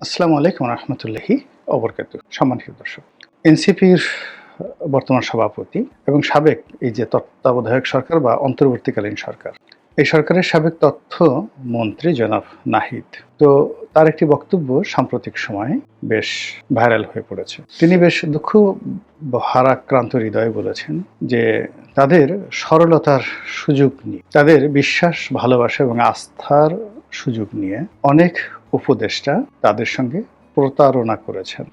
আসসালামু আলাইকুম রহমতুল্লাহি অবরকাতুহ। সম্মানিত দর্শক, এনসিপির বর্তমান সভাপতি এবং সাবেক এই যে তত্ত্বাবধায়ক সরকার বা অন্তর্বর্তীকালীন সরকার, এই সরকারের সাবেক তথ্য মন্ত্রী জনাব নাহিদ, তো তার একটি বক্তব্য সাম্প্রতিক সময়ে বেশ ভাইরাল হয়ে পড়েছে। তিনি বেশ দুঃখ ভারাক্রান্ত হৃদয়ে বলেছেন যে তাদের সরলতার সুযোগ নিয়ে, তাদের বিশ্বাস, ভালোবাসা এবং আস্থার সুযোগ নিয়ে অনেক উপদেষ্টা তাদের সঙ্গে প্রতারণা করেছেন,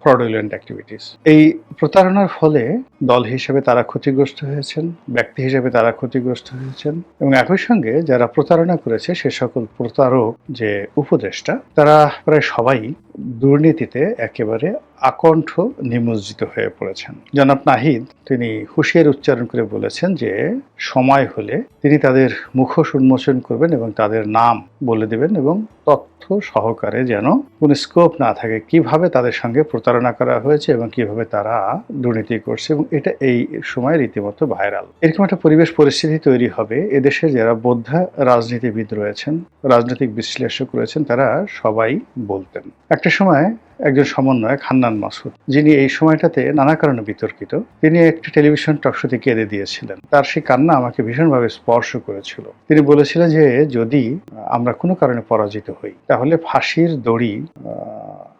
ফ্রডুলেন্ট অ্যাক্টিভিটিস। এই প্রতারণার ফলে দল হিসেবে তারা ক্ষতিগ্রস্ত হয়েছেন, ব্যক্তি হিসেবে তারা ক্ষতিগ্রস্ত হয়েছেন, এবং একই সঙ্গে যারা প্রতারণা করেছে সে সকল প্রতারক যে উপদেষ্টা, তারা প্রায় সবাই দুর্নীতিতে একেবারে আকণ্ঠ নিমজ্জিত হয়ে পড়েছেন। জনাব নাহিদ তিনি হুঁশিয়ার উচ্চারণ করে বলেছেন যে সময় হলে তিনি তাদের মুখোশ উন্মোচন করবেন এবং তাদের নাম বলে দেবেন, এবং তথ্য সহকারে যেন কোনো স্কোপ না থাকে কিভাবে তাদের সঙ্গে প্রতারণা করা হয়েছে এবং কিভাবে তারা দুর্নীতি করছে, এবং এটা এই সময় রীতিমতো ভাইরাল। এরকম একটা পরিবেশ পরিস্থিতি তৈরি হবে, এদেশের যারা বোদ্ধা রাজনীতিবিদ রয়েছেন, রাজনৈতিক বিশ্লেষক রয়েছেন, তারা সবাই বলতেন। একটা সময় একজন সমন্বয়ক হান্নান মাসুদ, যিনি এই সময়টাতে নানা কারণে বিতর্কিত, তিনি একটি টেলিভিশন টকশোতে কেঁদে দিয়েছিলেন। তার সেই কান্না আমাকে ভীষণভাবে স্পর্শ করেছিল। তিনি বলেছিলেন যে যদি আমরা কোনো কারণে পরাজিত হই তাহলে ফাঁসির দড়ি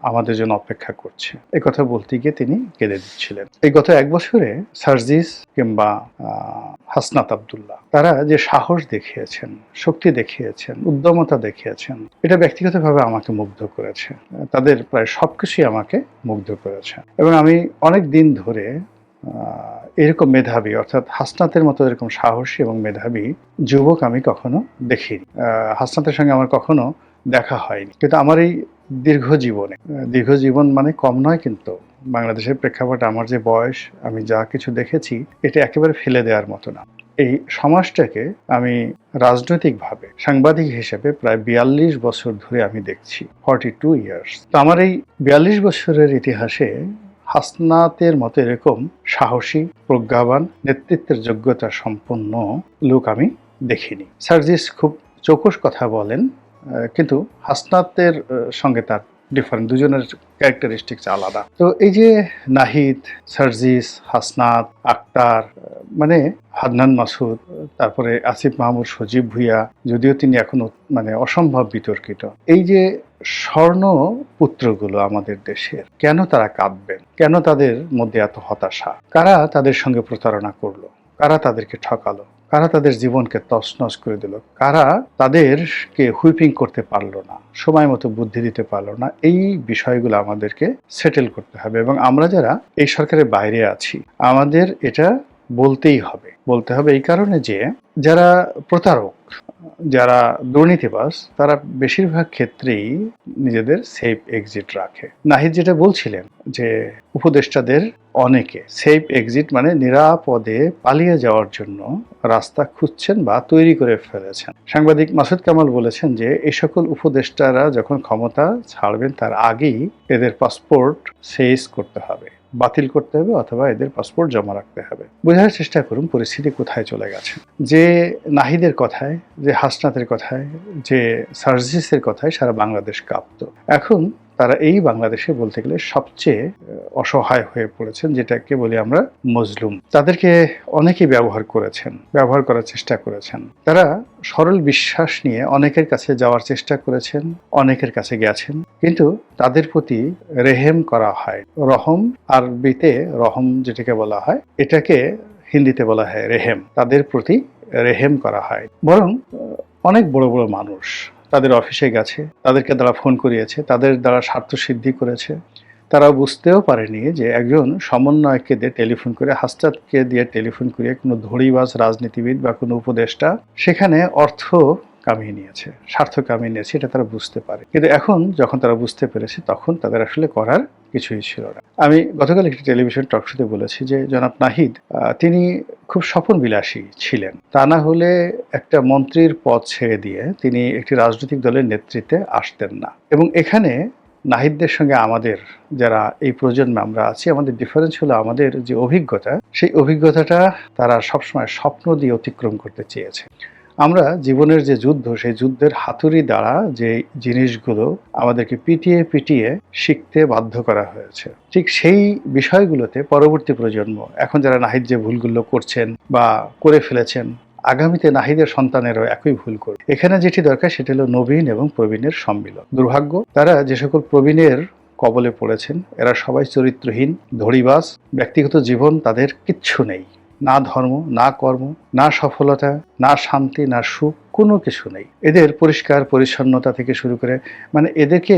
আমাদের জন্য অপেক্ষা করছে। এই কথা বলতে গিয়ে তিনি কেঁদে দিচ্ছিলেন। এই গত এক বছরে সার্জিস কিংবা হাসনাত আব্দুল্লাহ, তারা যে সাহস দেখিয়েছেন, শক্তি দেখিয়েছেন, উদ্যমতা দেখিয়েছেন, এটা ব্যক্তিগতভাবে আমাকে মুগ্ধ করেছে। তাদের প্রায় সবকিছুই আমাকে মুগ্ধ করেছে, এবং আমি অনেক দিন ধরে এরকম মেধাবী, অর্থাৎ হাসনাতের মতো এরকম সাহসী এবং মেধাবী যুবক আমি কখনো দেখিনি। হাসনাতের সঙ্গে আমার কখনো দেখা হয়নি, কিন্তু আমার এই দীর্ঘ জীবন মানে কম নয়, কিন্তু বাংলাদেশের প্রেক্ষাপটে আমার যে বয়স, আমি যা কিছু দেখেছি, এটা একেবারে ফেলে দেওয়ার মতো না। এই সমাজটাকে আমি রাজনৈতিকভাবে সাংবাদিক হিসেবে প্রায় 42 বছর ধরে আমি দেখছি, 42 ইয়ার্স। তো আমার এই 42 বছরের ইতিহাসে হাসনাতের মতো এরকম সাহসী, প্রজ্ঞাবান, নেতৃত্বের যোগ্যতা সম্পন্ন লোক আমি দেখিনি। সার্জিস খুব চৌকস কথা বলেন, কিন্তু হাসনাতের সঙ্গে তার ডিফারেন্ট, দুজনের ক্যারেক্টারিস্টিক্স আলাদা। তো এই যে নাহিদ, সার্জিস, হাসনাত, আক্তার, মানে হান্নান মাসুদ, তারপরে আসিফ মাহমুদ সজীব ভুইয়া, যদিও তিনি এখনো মানে অসম্ভব বিতর্কিত, এই যে স্বর্ণ পুত্রগুলো আমাদের দেশের, কেন তারা কাঁদবেন? কেন তাদের মধ্যে এত হতাশা? কারা তাদের সঙ্গে প্রতারণা করলো? কারা তাদেরকে ঠকালো? কারা তাদের জীবনকে তছনছ করে দিল? কারা তাদেরকে হুইপিং করতে পারলো না, সময় মতো বুদ্ধি দিতে পারলো না? এই বিষয়গুলো আমাদেরকে সেটেল করতে হবে, এবং আমরা যারা এই সরকারের বাইরে আছি আমাদের এটা বলতে হবে এই কারণে যে যারা প্রতারক, যারা দুর্নীতিবাজ, তারা বেশিরভাগ ক্ষেত্রেই নিজেদের সেফ এক্সিট রাখে। নাহিদ যেটা বলছিলেন যে উপদেষ্টাদের অনেকে সেফ এক্সিট মানে নিরাপদে পালিয়ে যাওয়ার জন্য রাস্তা খুঁজছেন বা তৈরি করে ফেলেছেন। সাংবাদিক মাসুদ কামাল বলেছেন যে এই সকল উপদেষ্টারা যখন ক্ষমতা ছাড়বেন তার আগেই এদের পাসপোর্ট সেইজ করতে হবে, বাতিল করতে হবে, অথবা এদের পাসপোর্ট জমা রাখতে হবে। বোঝার চেষ্টা করুন পরিস্থিতি কোথায় চলে গেছে। যে নাহিদের কথায়, যে হাসনাতের কথায়, যে সার্জিসের কথায় সারা বাংলাদেশ কাঁপত, এখন তারা এই বাংলাদেশে বলতে গেলে সবচেয়ে অসহায় হয়ে পড়েছেন, যেটাকে বলি আমরা মজলুম। তাদেরকে অনেকেই ব্যবহার করার চেষ্টা করেছেন। তারা সরল বিশ্বাস নিয়ে অনেকের কাছে যাওয়ার চেষ্টা করেছেন, অনেকের কাছে গেছেন, কিন্তু তাদের প্রতি রেহেম করা হয়। রহম, আরবিতে রহম যেটাকে বলা হয়, এটাকে হিন্দিতে বলা হয় রেহেম। তাদের প্রতি রেহেম করা হয়। বরং অনেক বড় বড় মানুষ তাদের অফিসে গেছে, তাদেরকে দ্বারা ফোন করিয়েছে, তাদের দ্বারা স্বার্থ সিদ্ধি করেছে। তারা বুঝতেও পারেনি যে একজন সমন্বয়ককে দিয়ে টেলিফোন করে, হাসনাতকে দিয়ে টেলিফোন করিয়ে কোনো ধড়িবাজ রাজনীতিবিদ বা কোনো উপদেষ্টা সেখানে অর্থ কামিয়ে নিয়েছে, স্বার্থ কামিয়ে নিয়েছে, এটা তারা বুঝতে পারে। কিন্তু এখন যখন তারা বুঝতে পেরেছে, তখন তাদের আসলে করার কিছুই ছিল না। আমি গতকাল একটি টেলিভিশন টকশোতে বলেছি যে জনাব নাহিদ তিনি খুব স্বপ্নবিলাসী ছিলেন। তা না হলে একটা মন্ত্রীর পদ ছেড়ে দিয়ে তিনি একটি রাজনৈতিক দলের নেতৃত্বে আসতেন না। এবং এখানে নাহিদদের সঙ্গে আমাদের যারা এই প্রজন্মে আমরা আছি, আমাদের ডিফারেন্স হলো আমাদের যে অভিজ্ঞতা, সেই অভিজ্ঞতাটা তারা সবসময় স্বপ্ন দিয়ে অতিক্রম করতে চেয়েছে। আমরা জীবনের যে যুদ্ধ, সেই যুদ্ধের হাতুড়ি দ্বারা যে জিনিসগুলো আমাদেরকে পিটিয়ে পিটিয়ে শিখতে বাধ্য করা হয়েছে, ঠিক সেই বিষয়গুলোতে পরবর্তী প্রজন্ম, এখন যারা নাহিদ যে ভুলগুলো করছেন বা করে ফেলেছেন, আগামীতে নাহিদের সন্তানেরও একই ভুল করবে। এখানে যেটি দরকার সেটি হলো নবীন এবং প্রবীণের সম্মিলন। দুর্ভাগ্য, তারা যে সকল প্রবীণের কবলে পড়েছেন এরা সবাই চরিত্রহীন, ধড়িবাজ, ব্যক্তিগত জীবন তাদের কিচ্ছু নেই, না ধর্ম, না কর্ম, না সফলতা, না শান্তি, না সুখ, কোনো কিছু নেই। এদের পরিষ্কার পরিচ্ছন্নতা থেকে শুরু করে, মানে এদেরকে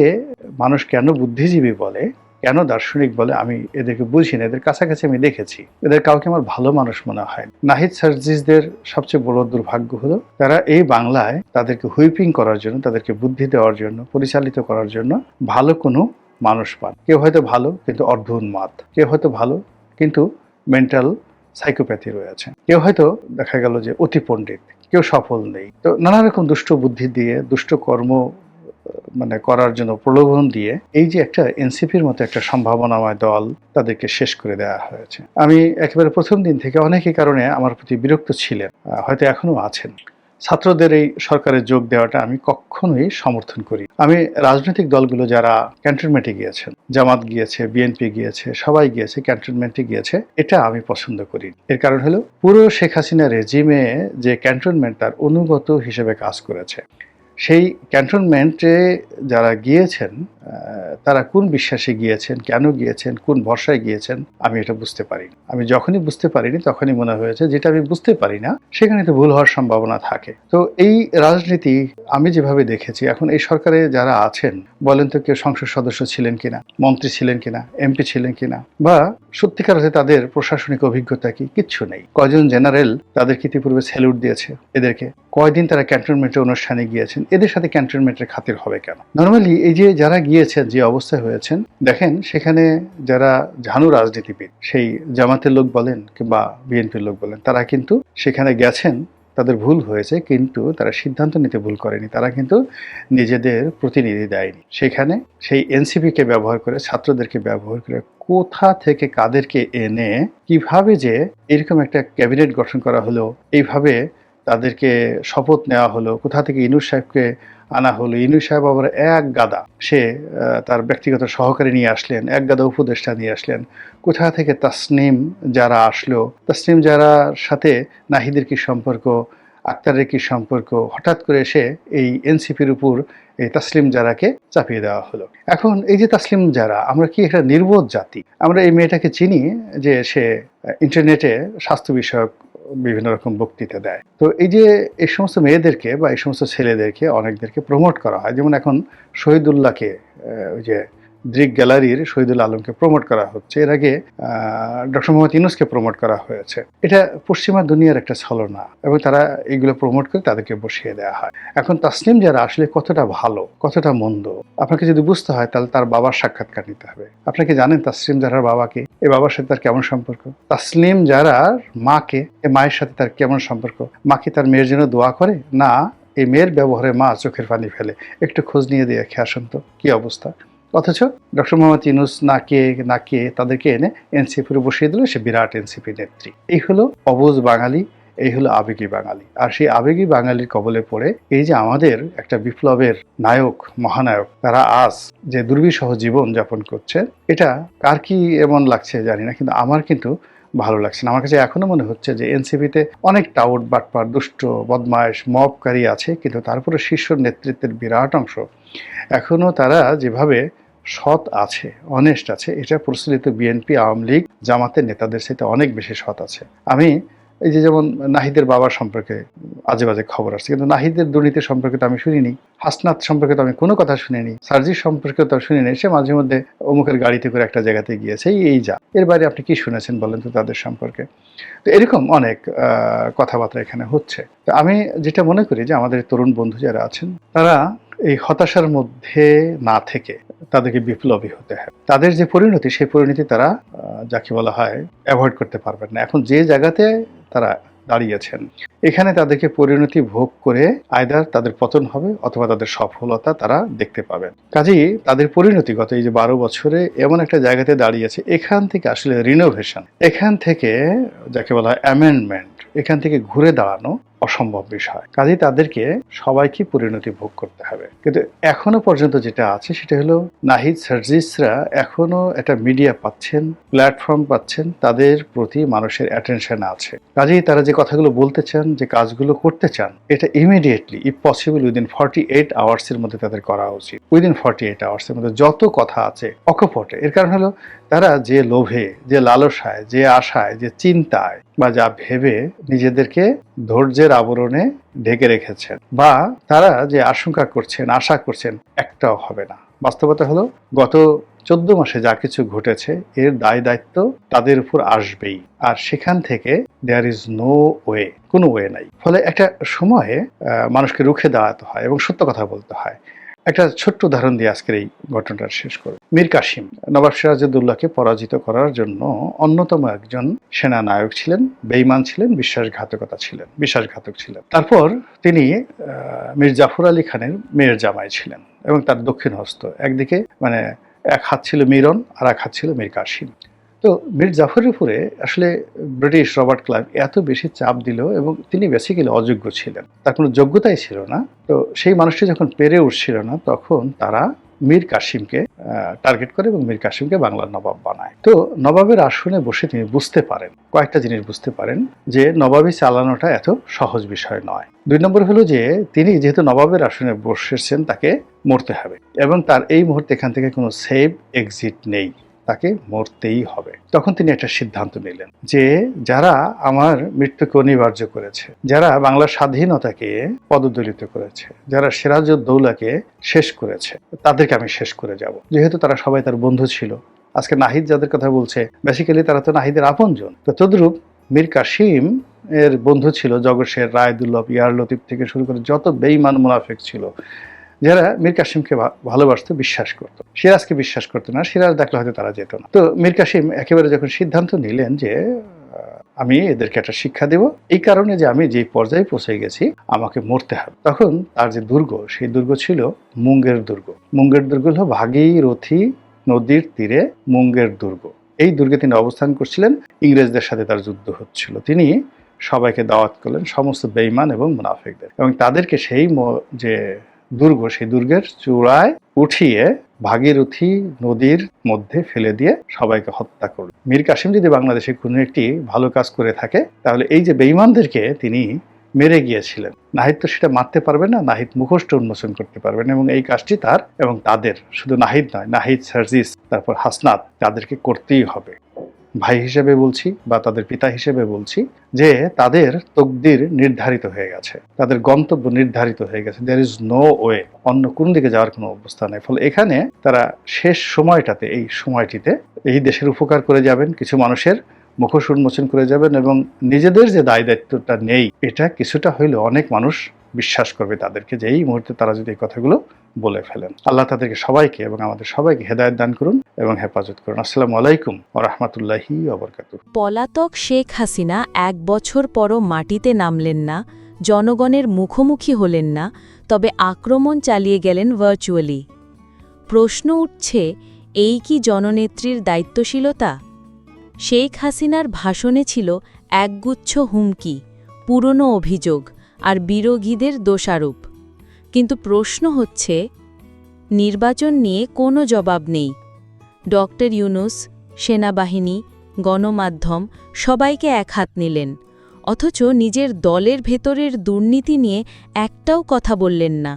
মানুষ কেন বুদ্ধিজীবী বলে, কেন দার্শনিক বলে আমি এদেরকে বুঝি না। এদের কাছাকাছি আমি দেখেছি, এদের কাউকে আমার ভালো মানুষ মনে হয়। নাহিদ সার্জিসদের সবচেয়ে বড় দুর্ভাগ্য হলো তারা এই বাংলায় তাদেরকে হুইপিং করার জন্য, তাদেরকে বুদ্ধি দেওয়ার জন্য, পরিচালিত করার জন্য ভালো কোনো মানুষ পান। কেউ হয়তো ভালো কিন্তু অর্ধ উন্মাদ, কেউ হয়তো ভালো কিন্তু মেন্টাল সাইকোপ্যাথি রয়েছে, কেউ হয়তো দেখা গেল যে অতি পণ্ডিত, কেউ সফল নেই। তো নানা রকম দুষ্ট বুদ্ধি দিয়ে, দুষ্ট কর্ম মানে করার জন্য প্রলোভন দিয়ে এই যে একটা এনসিপির মতো একটা সম্ভাবনাময় দল, তাদেরকে শেষ করে দেওয়া হয়েছে। আমি একেবারে প্রথম দিন থেকে অনেকেই কারণে আমার প্রতি বিরক্ত ছিলেন, হয়তো এখনো আছেন। ছাত্রদের এই সরকারে যোগ দেওয়াটা আমি কখনোই সমর্থন করি। আমি রাজনৈতিক দলগুলো যারা ক্যান্টনমেন্টে গিয়েছেন, জামাত গিয়েছে, বিএনপি গিয়েছে, সবাই গিয়েছে, ক্যান্টনমেন্টে গিয়েছে, এটা আমি পছন্দ করি। এর কারণ হলো পুরো শেখ হাসিনা রেজিমে যে ক্যান্টনমেন্ট তার অনুগত হিসেবে কাজ করেছে, সেই ক্যান্টনমেন্টে যারা গিয়েছেন তারা কোন বিশ্বাসে গিয়েছেন, কেন গিয়েছেন, কোন ভরসায় গিয়েছেন, আমি এটা বুঝতে পারিনি। আমি যখনই বুঝতে পারিনি তখনই মনে হয়েছে যেটা আমি বুঝতে পারি না সেখানে তো ভুল হওয়ার সম্ভাবনা থাকে। তো এই রাজনীতি আমি যেভাবে দেখেছি, এখন এই সরকারে যারা আছেন বলেন তো কেউ সংসদ সদস্য ছিলেন কিনা, মন্ত্রী ছিলেন কিনা, এমপি ছিলেন কিনা, বা সত্যিকার অর্থে তাদের প্রশাসনিক অভিজ্ঞতা কি, কিচ্ছু নেই। কয়জন জেনারেল তাদেরকে ইতিপূর্বে স্যালুট দিয়েছে, এদেরকে কয়দিন তারা ক্যান্টনমেন্টের অনুষ্ঠানে গিয়েছেন, এদের সাথে ক্যান্টনমেন্টের খাতির হবে কেন? নর্মালি এই যে যারা গিয়েছেন, যে অবস্থায় হয়েছেন, দেখেন সেখানে যারা ঝানু রাজনীতিবিদ, সেই জামাতের লোক বলেন কিংবা বিএনপির লোক বলেন, তারা কিন্তু সেখানে গেছেন, তাদের ভুল হয়েছে, কিন্তু তারা সিদ্ধান্ত নিতে ভুল করেনি। তারা কিন্তু নিজেদের প্রতিনিধি দেয়নি সেখানে। সেই এনসিপিকে ব্যবহার করে, ছাত্রদেরকে ব্যবহার করে, কোথা থেকে কাদেরকে এনে কিভাবে যে এরকম একটা ক্যাবিনেট গঠন করা হলো, এইভাবে তাদেরকে শপথ নেওয়া হলো, কোথা থেকে ইউনূস সাহেবকে আনা হলো, ইউনূস সাহেব আবার এক গাদা, সে তার ব্যক্তিগত সহকারী নিয়ে আসলেন, এক গাদা উপদেষ্টা নিয়ে আসলেন, কোথা থেকে তাসনিম যারা আসলো, তাসনিম যারার সাথে নাহিদের কি সম্পর্ক, আক্তারের কি সম্পর্ক, হঠাৎ করে এসে এই এনসিপির উপর এই তাসলিম জারাকে চাপিয়ে দেওয়া হলো। এখন এই যে তাসলিম জারা, আমরা কি একটা নির্বোধ জাতি? আমরা এই মেয়েটাকে চিনি যে সে ইন্টারনেটে স্বাস্থ্য বিষয়ক বিভিন্ন রকম বক্তৃতা দেয়। তো এই যে এই সমস্ত মেয়েদেরকে বা এই সমস্ত ছেলেদেরকে অনেকদেরকে প্রমোট করা হয়, যেমন এখন শহীদুল্লাহকে, ওই যে দৃক গ্যালারির শহীদুল আলমকে প্রমোট করা হচ্ছে, এর আগে ডক্টর মোহাম্মদ ইউনূসকে প্রমোট করা হয়েছে। এটা পশ্চিমা দুনিয়ার একটা ছলনা, এবং তারা এইগুলো প্রমোট করে তাদেরকে বসিয়ে দেওয়া হয়। এখন তাসনিম যারা আসলে কতটা ভালো, কতটা মন্দ, আপনাকে যদি বুঝতে হয় তাহলে তার বাবার সাক্ষাৎকার নিতে হবে। আপনাকে জানেন তাসলিম জারার বাবাকে? এই বাবার সাথে তার কেমন সম্পর্ক? তাসলিম জারার মাকে, এই মায়ের সাথে তার কেমন সম্পর্ক? মা কি তার মেয়ের জন্য দোয়া করে? না, এই মেয়ের ব্যবহারে মা চোখের পানি ফেলে। একটু খোঁজ নিয়ে দিয়ে খেয়ে আসুন তো কি অবস্থা। অথচ ডক্টর মোহাম্মদ ইউনূস না কে তাদেরকে এনে এনসিপির বসিয়ে দিল, সে বিরাট এনসিপি নেত্রী। এই হলো অবুঝ বাঙালি, এই হলো আবেগী বাঙালি। আর সেই আবেগী বাঙালির কবলে পড়ে এই যে আমাদের একটা বিপ্লবের নায়ক, মহানায়ক, তারা আজ যে দুর্বিষহ জীবন যাপন করছে, এটা কার কি এমন লাগছে জানি না, কিন্তু আমার কিন্তু ভালো লাগছে না। আমার কাছে এখনো মনে হচ্ছে যে এনসিপিতে অনেক টাউট, বাটপার, দুষ্ট, বদমায়েশ, মবকারী আছে, কিন্তু তারপরে শীর্ষ নেতৃত্বের বিরাট অংশ এখনো তারা যেভাবে সৎ আছে, অনেস্ট আছে, এটা প্রচলিত বিএনপি, আওয়ামী লীগ, জামাতের নেতাদের সাথে অনেক বেশি সৎ আছে। আমি এই যে যেমন নাহিদের বাবার সম্পর্কে আজে বাজে খবর আসছে, কিন্তু নাহিদের দুর্নীতি সম্পর্কে তো আমি শুনিনি, হাসনাত সম্পর্কে তো আমি কোনো কথা শুনিনি, সার্জির সম্পর্কে তো শুনিনি। সে মাঝে মধ্যে অমুকের গাড়িতে করে একটা জায়গাতে গিয়েছে, এই যা, এর বাইরে আপনি কি শুনেছেন বলেন তো তাদের সম্পর্কে? তো এরকম অনেক কথাবার্তা এখানে হচ্ছে। তো আমি যেটা মনে করি যে আমাদের তরুণ বন্ধু যারা আছেন, তারা এই হতাশার মধ্যে না থেকে তাদেরকে বিপ্লবী হতে হয়। তাদের যে পরিণতি, সেই পরিণতি তারা যাকে বলা হয় অ্যাভয়েড করতে পারবেন না। এখন যে জায়গাতে তারা দাঁড়িয়েছেন, এখানে তাদেরকে পরিণতি ভোগ করে আইদার তাদের পতন হবে অথবা তাদের সফলতা তারা দেখতে পাবেন। কাজেই তাদের পরিণতিগত এই যে 12 বছরে এমন একটা জায়গাতে দাঁড়িয়েছে, এখান থেকে আসলে রিনোভেশন, এখান থেকে যাকে বলা হয় অ্যামেন্ডমেন্ট, এখান থেকে ঘুরে দাঁড়ানো, অসম্ভব বিষয়। কাজেই তাদেরকে সবাইকে পরিণতি ভোগ করতে হবে। কিন্তু এখনো পর্যন্ত যেটা আছে সেটা হলো নাহিদ সার্জিসরা এখনো একটা মিডিয়া পাচ্ছেন, প্ল্যাটফর্ম পাচ্ছেন, তাদের প্রতি মানুষের অ্যাটেনশন আছে। কাজেই তারা যে কথাগুলো বলতে চান, যে কাজগুলো করতে চান, এটা ইমিডিয়েটলি ইফ পসিবল উইদিন 48 আওয়ার্সের মধ্যে তাদের করা উচিত। উইদিন 48 আওয়ার্সের মধ্যে যত কথা আছে অকপটে। এর কারণ হলো তারা যে লোভে, যে লালসায়, যে আশায়, যে চিন্তায় বা যা ভেবে নিজেদেরকে ধৈর্যের আবরণে ঢেকে রেখেছেন, বা তারা যে আশঙ্কা করছেন, আশা করছেন, একটাও হবে না। বাস্তবতা হলো গত 14 মাসে যা কিছু ঘটেছে এর দায় দায়িত্ব তাদের উপর আসবেই। আর সেখান থেকে দেয়ার ইজ নো ওয়ে, কোনো ওয়ে নাই। ফলে একটা সময়ে মানুষকে রুখে দাঁড়াতে হয় এবং সত্য কথা বলতে হয়। একটা ছোট্ট উদাহরণ দিয়ে আজকের এই ঘটনাটা শেষ করব। মীর কাসিম নবাব সিরাজউদ্দৌলাকে পরাজিত করার জন্য অন্যতম একজন সেনানায়ক ছিলেন, বেঈমান ছিলেন, বিশ্বাসঘাতক ছিলেন। তারপর তিনি মীর জাফর আলী খানের মেয়ের জামাই ছিলেন এবং তার দক্ষিণ হস্ত। একদিকে মানে এক হাত ছিল মিরন আর এক হাত ছিল মীর কাসিম। তো মীর জাফরের উপরে আসলে ব্রিটিশ রবার্ট ক্লাইভ এত বেশি চাপ দিল এবং তিনি বেসিক্যালি অযোগ্য ছিলেন, তার কোনো যোগ্যতাই ছিল না। তো সেই মানুষটি যখন পেরে উঠছিল না তখন তারা মীর কাসিমকে টার্গেট করে এবং মীর কাসিমকে বাংলার নবাব বানায়। তো নবাবের আসনে বসে তিনি বুঝতে পারেন, কয়েকটা জিনিস বুঝতে পারেন, যে নবাবী চালানোটা এত সহজ বিষয় নয়। 2 নম্বর হলো যে তিনি যেহেতু নবাবের আসনে বসেছেন তাকে মরতে হবে এবং তার এই মুহূর্তে এখান থেকে কোনো সেভ এক্সিট নেই, তাকে মরতেই হবে। তখন তিনি একটা সিদ্ধান্ত নিলেন যে যারা আমার মৃত্যুকে অনিবার্য করেছে, যারা বাংলার স্বাধীনতাকে পদদলিত করেছে, যারা সিরাজউদ্দৌলাকে শেষ করেছে, তাদেরকে আমি শেষ করে যাব। যেহেতু তারা সবাই তার বন্ধু ছিল, আজকে নাহিদ যাদের কথা বলছে বেসিক্যালি তারা তো নাহিদের আপনজন। তো তদ্রূপ মীর কাসিম এর বন্ধু ছিল জগৎ শের, রায় দুর্লভ, ইয়ার লতিফ থেকে শুরু করে যত বেঈমান মুনাফিক ছিল, যারা মীর কাসিমকে ভালোবাসতো, বিশ্বাস করতো। সিরাজকে বিশ্বাস করতো না, সিরাজ দেখলে হয়তো তারা যেত না। তো মীর কাসিম একেবারে যখন সিদ্ধান্ত নিলেন যে আমি এদেরকে একটা শিক্ষা দেব, এই কারণে যে আমি যে পর্যায়ে পৌঁছে গেছি আমাকে মরতে হবে, তখন তার যে দুর্গ, সেই দুর্গ ছিল মুঙ্গের দুর্গ। মুঙ্গের দুর্গ হলো ভাগীরথী নদীর তীরে মুঙ্গের দুর্গ। এই দুর্গে তিনি অবস্থান করছিলেন, ইংরেজদের সাথে তার যুদ্ধ হচ্ছিল। তিনি সবাইকে দাওয়াত করলেন, সমস্ত বেঈমান এবং মুনাফিকদের, এবং তাদেরকে সেই যে দুর্গ, সেই দুর্গের চূড়ায় উঠিয়ে ভাগীরথী নদীর মধ্যে ফেলে দিয়ে সবাইকে হত্যা করল। মীর কাসিম যদি বাংলাদেশে কোনো একটি ভালো কাজ করে থাকে তাহলে এই যে বেঈমানদেরকে তিনি মেরে গিয়েছিলেন। নাহিদ তো সেটা মারতে পারবে না, নাহিদ মুখোশটা উন্মোচন করতে পারবেন, এবং এই কাজটি তার এবং তাদের, শুধু নাহিদ নয়, নাহিদ, সার্জিস, তারপর হাসনাত, তাদেরকে করতেই হবে। ভাই হিসেবে বলছি বা তাদের পিতা হিসেবে বলছি যে তাদের তকদির নির্ধারিত হয়ে গেছে, তাদের গন্তব্য নির্ধারিত হয়ে গেছে। দেয়ার ইজ নো ওয়ে, অন্য কোন দিকে যাওয়ার কোনো অবস্থা নেই। ফলে এখানে তারা শেষ সময়টাতে, এই সময়টিতে এই দেশের উপকার করে যাবেন, কিছু মানুষের মুখোশ উন্মোচন করে যাবেন, এবং নিজেদের যে দায় দায়িত্বটা নেই এটা কিছুটা হইলে অনেক মানুষ বিশ্বাস করবে তাদেরকে, যে এই মুহূর্তে তারা যদি এই কথাগুলো বলে ফেলেন। আল্লাহ তাদেরকে সবাইকে এবং আমাদের সবাইকে হেদায়েত দান করুন এবং হেফাজত করুন। আসসালামু আলাইকুম ওয়া রাহমাতুল্লাহি ওয়া বারাকাতুহু। পলাতক শেখ হাসিনা 1 বছর পরও মাটিতে নামলেন না, জনগণের মুখোমুখি হলেন না, তবে আক্রমণ চালিয়ে গেলেন ভার্চুয়ালি। প্রশ্ন উঠছে, এই কি জননেত্রীর দায়িত্বশীলতা? শেখ হাসিনার ভাষণে ছিল একগুচ্ছ হুমকি, পুরনো অভিযোগ আর বিরোধীদের দোষারোপ। কিন্তু প্রশ্ন হচ্ছে, নির্বাচন নিয়ে কোনো জবাব নেই। ডক্টর ইউনূস, সেনাবাহিনী, গণমাধ্যম সবাইকে একহাত নিলেন, অথচ নিজের দলের ভেতরের দুর্নীতি নিয়ে একটাও কথা বললেন না।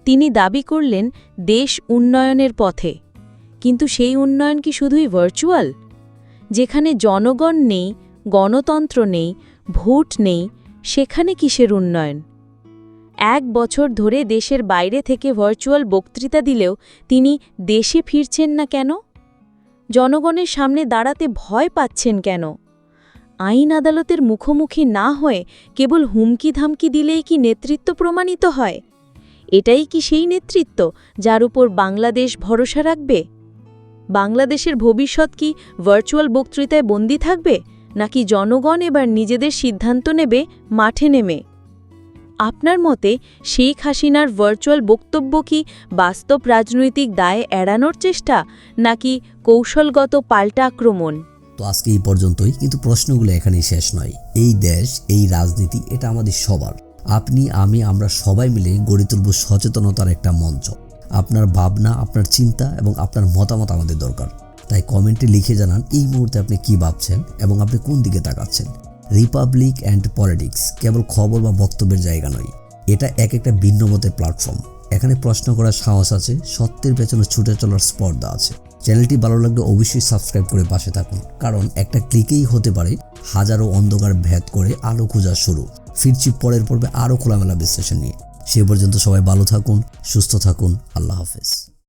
তিনি দাবি করলেন দেশ উন্নয়নের পথে, কিন্তু সেই উন্নয়ন কি শুধুই ভার্চুয়াল? যেখানে জনগণ নেই, গণতন্ত্র নেই, ভোট নেই, সেখানে কিসের উন্নয়ন? 1 বছর ধরে দেশের বাইরে থেকে ভার্চুয়াল বক্তৃতা দিলেও তিনি দেশে ফিরছেন না কেন? জনগণের সামনে দাঁড়াতে ভয় পাচ্ছেন কেন? আইন আদালতের মুখোমুখি না হয়ে কেবল হুমকি ধামকি দিলেই কি নেতৃত্ব প্রমাণিত হয়? এটাই কি সেই নেতৃত্ব যার উপর বাংলাদেশ ভরসা রাখবে? বাংলাদেশের ভবিষ্যৎ কি ভার্চুয়াল বক্তৃতায় বন্দী থাকবে, নাকি জনগণ এবার নিজেদের সিদ্ধান্ত নেবে মাঠে নেমে? আপনার মতে শেখ হাসিনার ভার্চুয়াল বক্তব্য কি বাস্তব রাজনৈতিক দায় এড়ানোর চেষ্টা, নাকি কৌশলগত পাল্টা আক্রমণ? তো আজকে এই পর্যন্তই, কিন্তু প্রশ্নগুলো এখানেই শেষ নয়। এই দেশ, এই রাজনীতি, এটা আমাদের সবার। আপনি, আমি, আমরা সবাই মিলে গড়ে তুলব সচেতনতার একটা মঞ্চ। আপনার ভাবনা, আপনার চিন্তা এবং আপনার মতামত আমাদের দরকার। তাই কমেন্টে লিখে জানান এই মুহূর্তে আপনি কি ভাবছেন এবং আপনি কোন দিকে তাকাচ্ছেন। রিপাবলিক অ্যান্ড পলিটিক্স কেবল খবর বা বক্তব্যের জায়গা নয়, এটা একটা ভিন্ন মতের প্ল্যাটফর্ম। এখানে প্রশ্ন করার সাহস আছে, সত্যের পেছনে ছুটে চলার স্পর্ধা আছে। চ্যানেলটি ভালো লাগলে অবশ্যই সাবস্ক্রাইব করে পাশে থাকুন, কারণ একটা ক্লিকেই হতে পারে হাজারো অন্ধকার ভেদ করে আলো খোঁজা শুরু। ফিরছি পরের পর্বে আরও খোলামেলা বিশ্লেষণ নিয়ে। সে পর্যন্ত সবাই ভালো থাকুন, সুস্থ থাকুন। আল্লাহ হাফেজ।